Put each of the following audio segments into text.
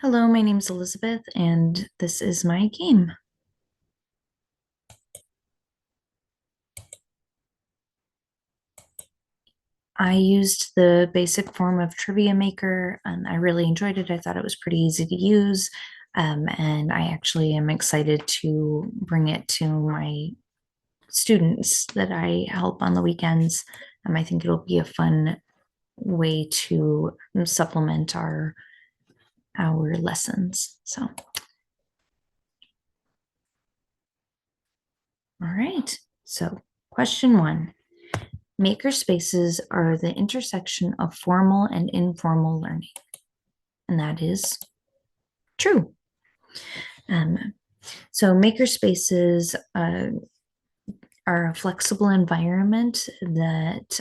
Hello, my name's Elizabeth, and this is my game. I used the basic form of Trivia Maker, and I really enjoyed it. I thought it was pretty easy to use, and I actually am excited to bring it to my students that I help on the weekends. I think it'll be a fun way to supplement our lessons. So, all right. So, question one. Maker spaces are the intersection of formal and informal learning, and that is true. Um, so, maker spaces are a flexible environment that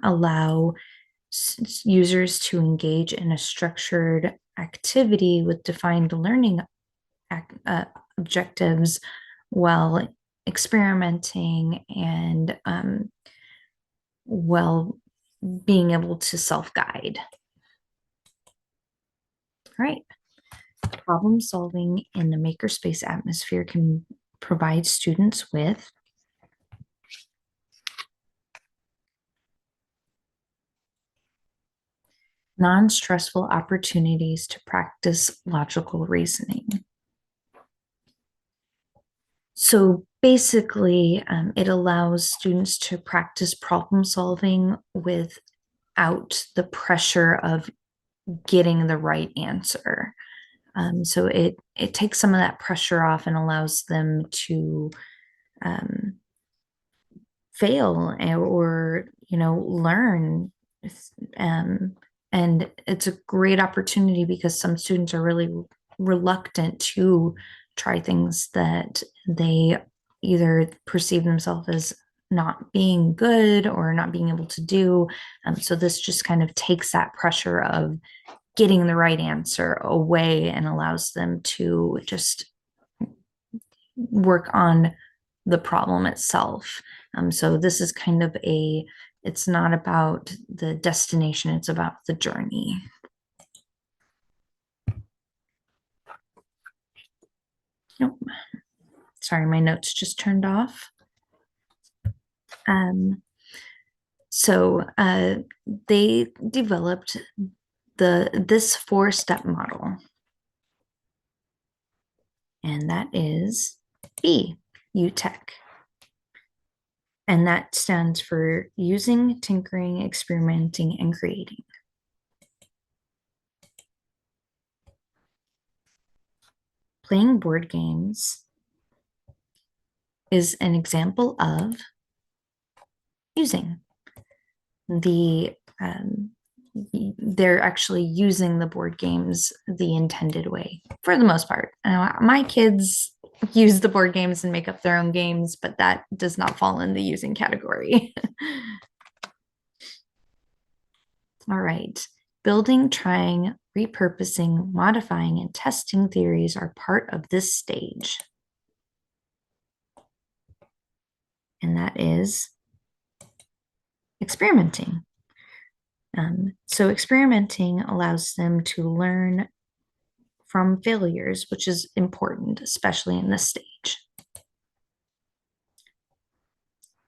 allow users to engage in a structured activity with defined learning objectives while experimenting and while being able to self guide. All right. Problem solving in the makerspace atmosphere can provide students with non-stressful opportunities to practice logical reasoning. So basically, it allows students to practice problem solving without the pressure of getting the right answer. So it takes some of that pressure off and allows them to um, fail or learn. um, and it's a great opportunity because some students are really reluctant to try things that they either perceive themselves as not being good or not being able to do. So this just kind of takes that pressure of getting the right answer away and allows them to just work on the problem itself. So this is kind of it's not about the destination, it's about the journey. Nope. Sorry, my notes just turned off. Um, so they developed this four-step model, and that is B, UTech. And that stands for using, tinkering, experimenting, and creating. Playing board games is an example of using. The they're actually using the board games the intended way for the most part. My kids use the board games and make up their own games, but that does not fall in the using category. All right. Building, trying, repurposing, modifying, and testing theories are part of this stage. And that is experimenting. So experimenting allows them to learn from failures, which is important, especially in this stage.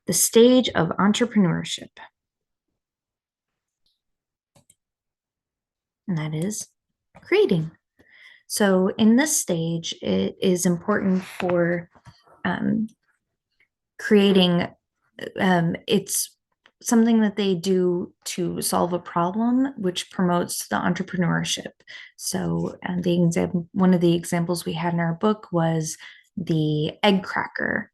The stage of entrepreneurship, and that is creating. So in this stage, it is important for creating, it's something that they do to solve a problem, which promotes the entrepreneurship. So, and one of the examples we had in our book was the egg cracker.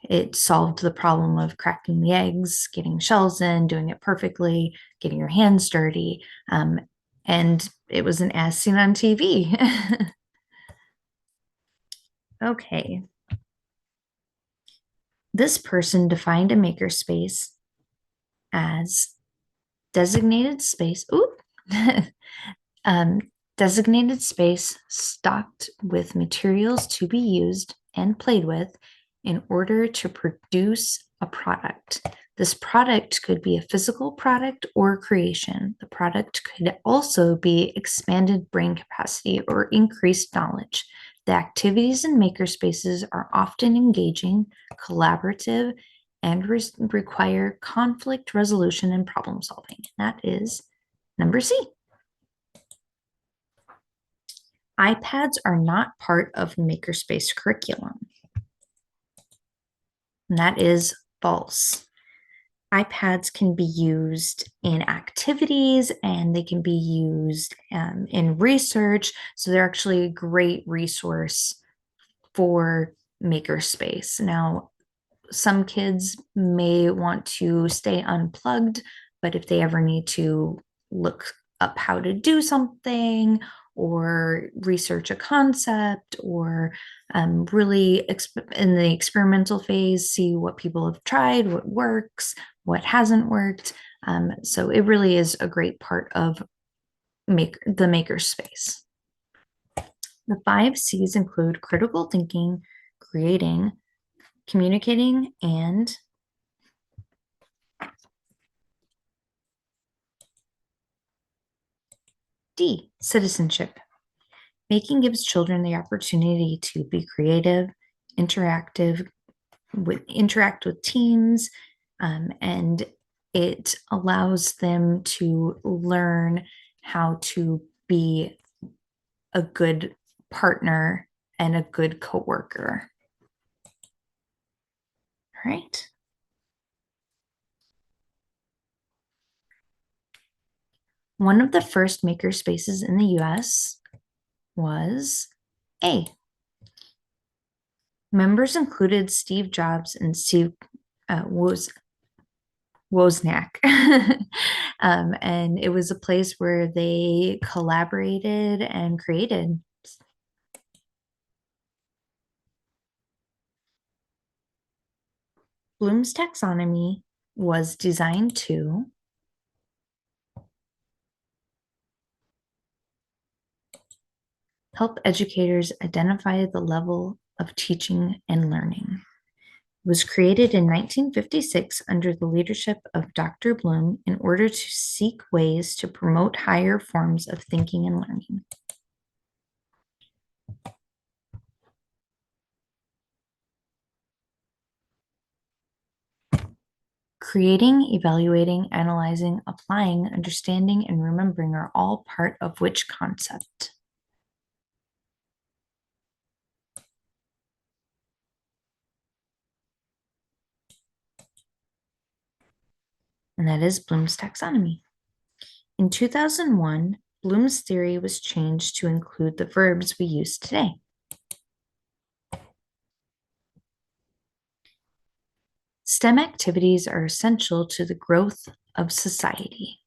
It solved the problem of cracking the eggs, getting shells in, doing it perfectly, getting your hands dirty. And it was an as seen on TV. Okay. This person defined a makerspace as designated space. Ooh. um, designated space stocked with materials to be used and played with in order to produce a product. This product could be a physical product or creation. The product could also be expanded brain capacity or increased knowledge. The activities in makerspaces are often engaging, collaborative, and require conflict resolution and problem solving. That is number C. iPads are not part of makerspace curriculum. And that is false. iPads can be used in activities and they can be used in research. So they're actually a great resource for makerspace. Now, some kids may want to stay unplugged, but if they ever need to look up how to do something or research a concept or really in the experimental phase, see what people have tried, what works, what hasn't worked. So it really is a great part of the maker space. The 5 C's include critical thinking, creating, communicating, and D, citizenship. Making gives children the opportunity to be creative, interact with teams, and it allows them to learn how to be a good partner and a good coworker. All right. One of the first maker spaces in the US was A. Members included Steve Jobs and Steve Wozniak. And it was a place where they collaborated and created. Bloom's taxonomy was designed to help educators identify the level of teaching and learning. It was created in 1956 under the leadership of Dr. Bloom in order to seek ways to promote higher forms of thinking and learning. Creating, evaluating, analyzing, applying, understanding, and remembering are all part of which concept? And that is Bloom's taxonomy. In 2001, Bloom's theory was changed to include the verbs we use today. STEM activities are essential to the growth of society.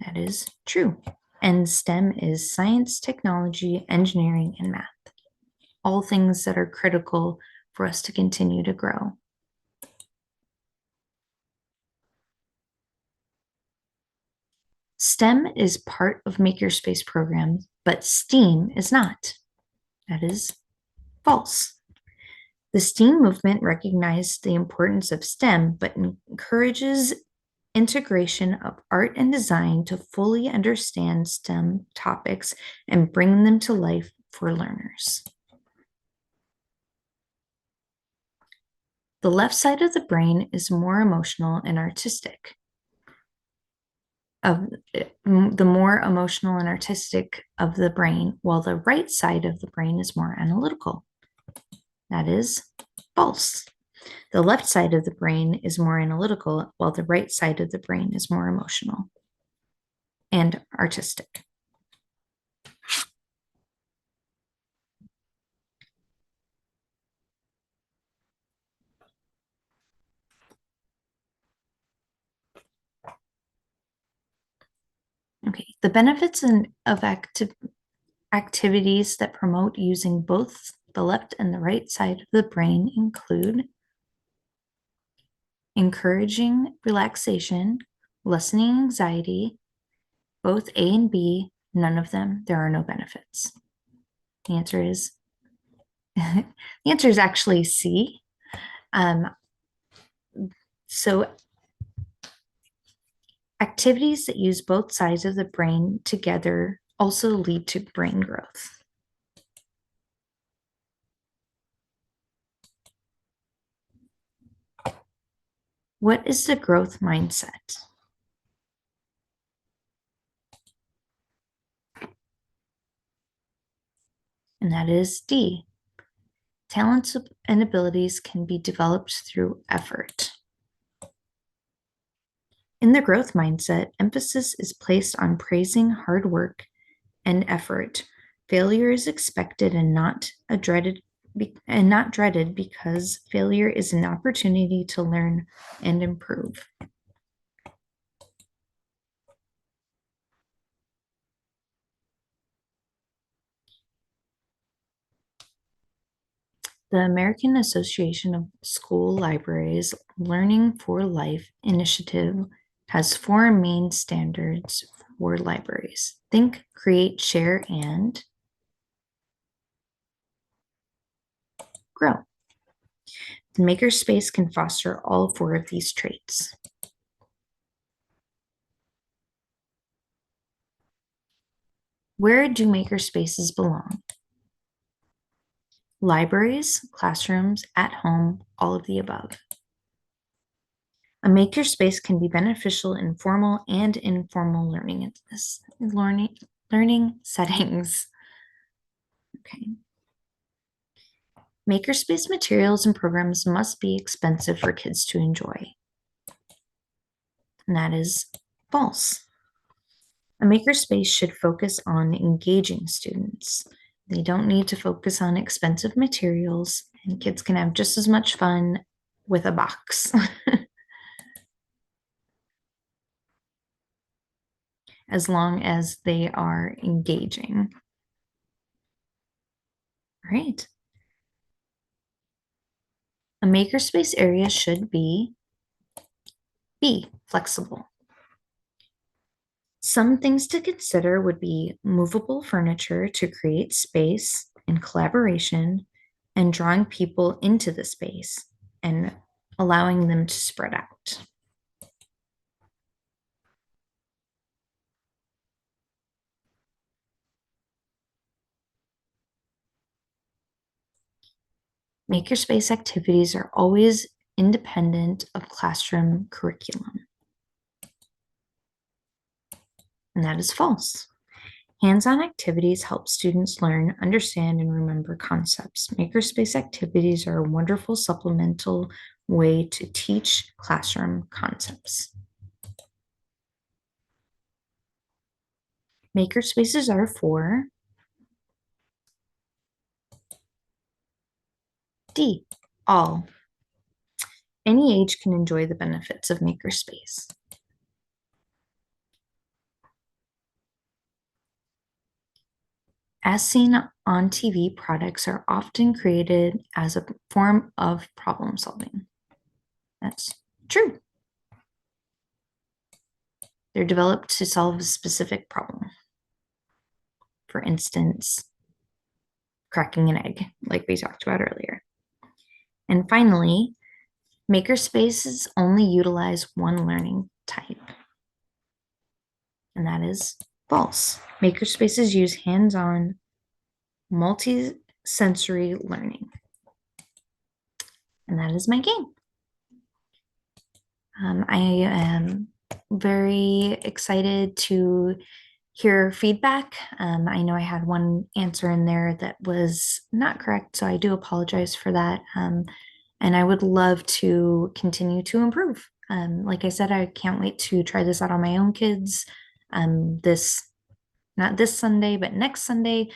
That is true. And STEM is science, technology, engineering, and math. All things that are critical for us to continue to grow. STEM is part of Makerspace program, but STEAM is not. That is false. The STEAM movement recognized the importance of STEM, but encourages integration of art and design to fully understand STEM topics and bring them to life for learners. The left side of the brain is more emotional and artistic. The more emotional and artistic of the brain, while the right side of the brain is more analytical. That is false. The left side of the brain is more analytical, while the right side of the brain is more emotional and artistic. Okay, the benefits of activities that promote using both the left and the right side of the brain include encouraging relaxation, lessening anxiety, both A and B, none of them, there are no benefits. The answer is actually C. So Activities that use both sides of the brain together also lead to brain growth. What is the growth mindset? And that is D. Talents and abilities can be developed through effort. In the growth mindset, emphasis is placed on praising hard work and effort. Failure is expected and not dreaded because failure is an opportunity to learn and improve. The American Association of School Libraries Learning for Life initiative has four main standards for libraries: think, create, share, and grow. The makerspace can foster all four of these traits. Where do makerspaces belong? Libraries, classrooms, at home, all of the above. A makerspace can be beneficial in formal and informal learning settings. Okay. Makerspace materials and programs must be expensive for kids to enjoy. And that is false. A makerspace should focus on engaging students. They don't need to focus on expensive materials, and kids can have just as much fun with a box as long as they are engaging. All right. A makerspace area should be flexible. Some things to consider would be movable furniture to create space and collaboration, and drawing people into the space and allowing them to spread out. Makerspace activities are always independent of classroom curriculum. And that is false. Hands-on activities help students learn, understand, and remember concepts. Makerspace activities are a wonderful supplemental way to teach classroom concepts. Makerspaces are for D, all. Any age can enjoy the benefits of makerspace. As seen on TV, products are often created as a form of problem solving. That's true. They're developed to solve a specific problem. For instance, cracking an egg, like we talked about earlier. And finally, makerspaces only utilize one learning type, and that is false. Makerspaces use hands-on, multi-sensory learning, and that is my game. I am very excited to hear feedback. I know I had one answer in there that was not correct, so I do apologize for that. And I would love to continue to improve. Like I said, I can't wait to try this out on my own kids. Not this Sunday, but next Sunday.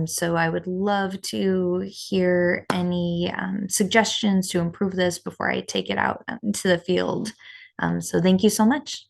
So I would love to hear any suggestions to improve this before I take it out into the field. So thank you so much.